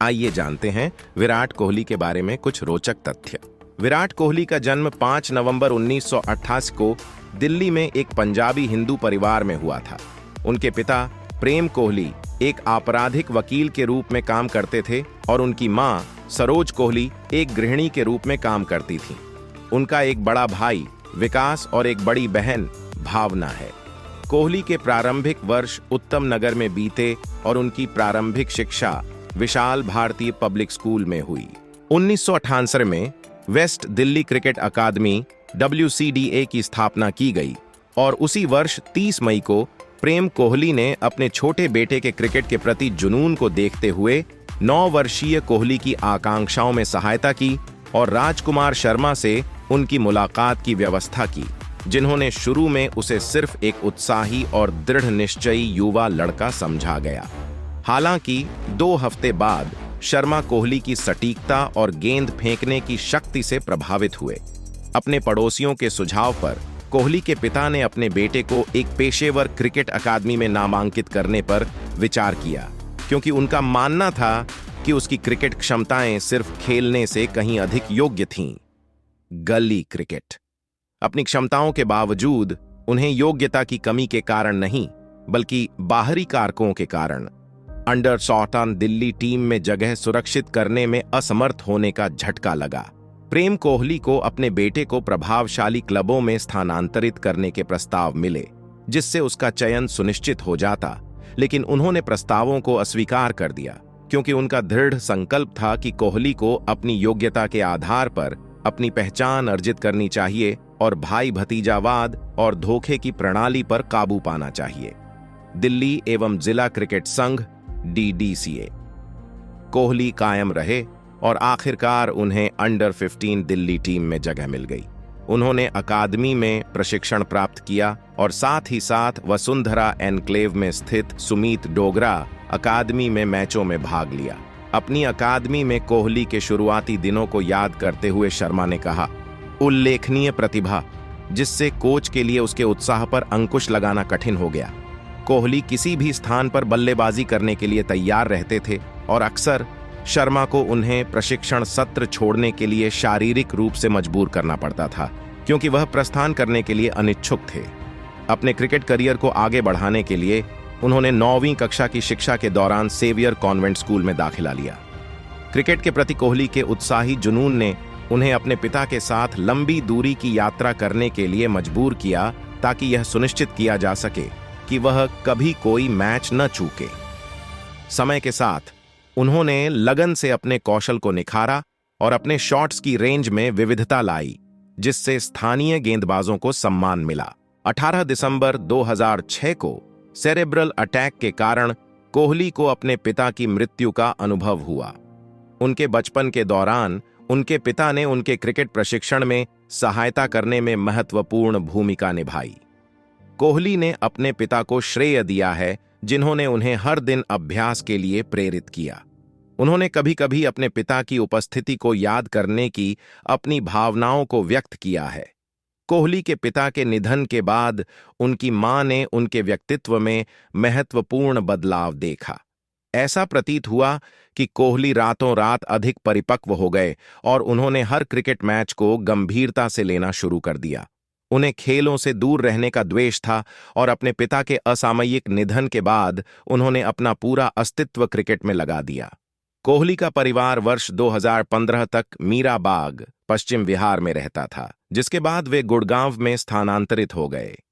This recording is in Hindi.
आइए जानते हैं विराट कोहली के बारे में कुछ रोचक तथ्य। विराट कोहली का जन्म 5 नवंबर 1988 को दिल्ली में एक पंजाबी हिंदू परिवार में हुआ था। उनके पिता प्रेम कोहली एक आपराधिक वकील के रूप में काम करते थे और उनकी मां सरोज कोहली एक गृहिणी के रूप में काम करती थी। उनका एक बड़ा भाई विकास और एक बड़ी बहन भावना है। कोहली के प्रारंभिक वर्ष उत्तम नगर में बीते और उनकी प्रारंभिक शिक्षा विशाल भारतीय पब्लिक स्कूल में हुई। 1998 में वेस्ट दिल्ली क्रिकेट अकादमी WCDA की स्थापना की गई और उसी वर्ष 30 मई को प्रेम कोहली ने अपने छोटे बेटे के क्रिकेट के प्रति जुनून को देखते हुए 9 वर्षीय कोहली की आकांक्षाओं में सहायता की और राजकुमार शर्मा से उनकी मुलाकात की व्यवस्था की, जिन्होंने शुरू में उसे सिर्फ एक उत्साही और दृढ़ निश्चयी युवा लड़का समझा गया। हालांकि 2 हफ्ते बाद शर्मा कोहली की सटीकता और गेंद फेंकने की शक्ति से प्रभावित हुए। अपने पड़ोसियों के सुझाव पर कोहली के पिता ने अपने बेटे को एक पेशेवर क्रिकेट अकादमी में नामांकित करने पर विचार किया, क्योंकि उनका मानना था कि उसकी क्रिकेट क्षमताएं सिर्फ खेलने से कहीं अधिक योग्य थीं। गली क्रिकेट अपनी क्षमताओं के बावजूद उन्हें योग्यता की कमी के कारण नहीं, बल्कि बाहरी कारकों के कारण अंडर 17 दिल्ली टीम में जगह सुरक्षित करने में असमर्थ होने का झटका लगा। प्रेम कोहली को अपने बेटे को प्रभावशाली क्लबों में स्थानांतरित करने के प्रस्ताव मिले, जिससे उसका चयन सुनिश्चित हो जाता, लेकिन उन्होंने प्रस्तावों को अस्वीकार कर दिया, क्योंकि उनका दृढ़ संकल्प था कि कोहली को अपनी योग्यता के आधार पर अपनी पहचान अर्जित करनी चाहिए और भाई भतीजावाद और धोखे की प्रणाली पर काबू पाना चाहिए। दिल्ली एवं जिला क्रिकेट संघ DDCA कोहली कायम रहे और आखिरकार उन्हें अंडर 15 दिल्ली टीम में जगह मिल गई। उन्होंने अकादमी में प्रशिक्षण प्राप्त किया और साथ ही साथ वसुंधरा एनक्लेव में स्थित सुमीत डोगरा अकादमी में मैचों में भाग लिया। अपनी अकादमी में कोहली के शुरुआती दिनों को याद करते हुए शर्मा ने कहा, उल्लेखनीय प्रतिभा जिससे कोच के लिए उसके उत्साह पर अंकुश लगाना कठिन हो गया। कोहली किसी भी स्थान पर बल्लेबाजी करने के लिए तैयार रहते थे और अक्सर शर्मा को उन्हें प्रशिक्षण सत्र छोड़ने के लिए शारीरिक रूप से मजबूर करना पड़ता था, क्योंकि वह प्रस्थान करने के लिए अनिच्छुक थे। अपने क्रिकेट करियर को आगे बढ़ाने के लिए उन्होंने 9वीं कक्षा की शिक्षा के दौरान सेवियर कॉन्वेंट स्कूल में दाखिला लिया। क्रिकेट के प्रति कोहली के उत्साही जुनून ने उन्हें अपने पिता के साथ लंबी दूरी की यात्रा करने के लिए मजबूर किया, ताकि यह सुनिश्चित किया जा सके कि वह कभी कोई मैच न चूके। समय के साथ उन्होंने लगन से अपने कौशल को निखारा और अपने शॉट्स की रेंज में विविधता लाई, जिससे स्थानीय गेंदबाजों को सम्मान मिला। 18 दिसंबर 2006 को सेरेब्रल अटैक के कारण कोहली को अपने पिता की मृत्यु का अनुभव हुआ। उनके बचपन के दौरान उनके पिता ने उनके क्रिकेट प्रशिक्षण में सहायता करने में महत्वपूर्ण भूमिका निभाई। कोहली ने अपने पिता को श्रेय दिया है, जिन्होंने उन्हें हर दिन अभ्यास के लिए प्रेरित किया। उन्होंने कभी-कभी अपने पिता की उपस्थिति को याद करने की अपनी भावनाओं को व्यक्त किया है। कोहली के पिता के निधन के बाद उनकी मां ने उनके व्यक्तित्व में महत्वपूर्ण बदलाव देखा। ऐसा प्रतीत हुआ कि कोहली रातों रात अधिक परिपक्व हो गए और उन्होंने हर क्रिकेट मैच को गंभीरता से लेना शुरू कर दिया। उन्हें खेलों से दूर रहने का द्वेष था और अपने पिता के असामयिक निधन के बाद उन्होंने अपना पूरा अस्तित्व क्रिकेट में लगा दिया। कोहली का परिवार वर्ष 2015 तक मीराबाग, पश्चिम बिहार में रहता था, जिसके बाद वे गुड़गांव में स्थानांतरित हो गए।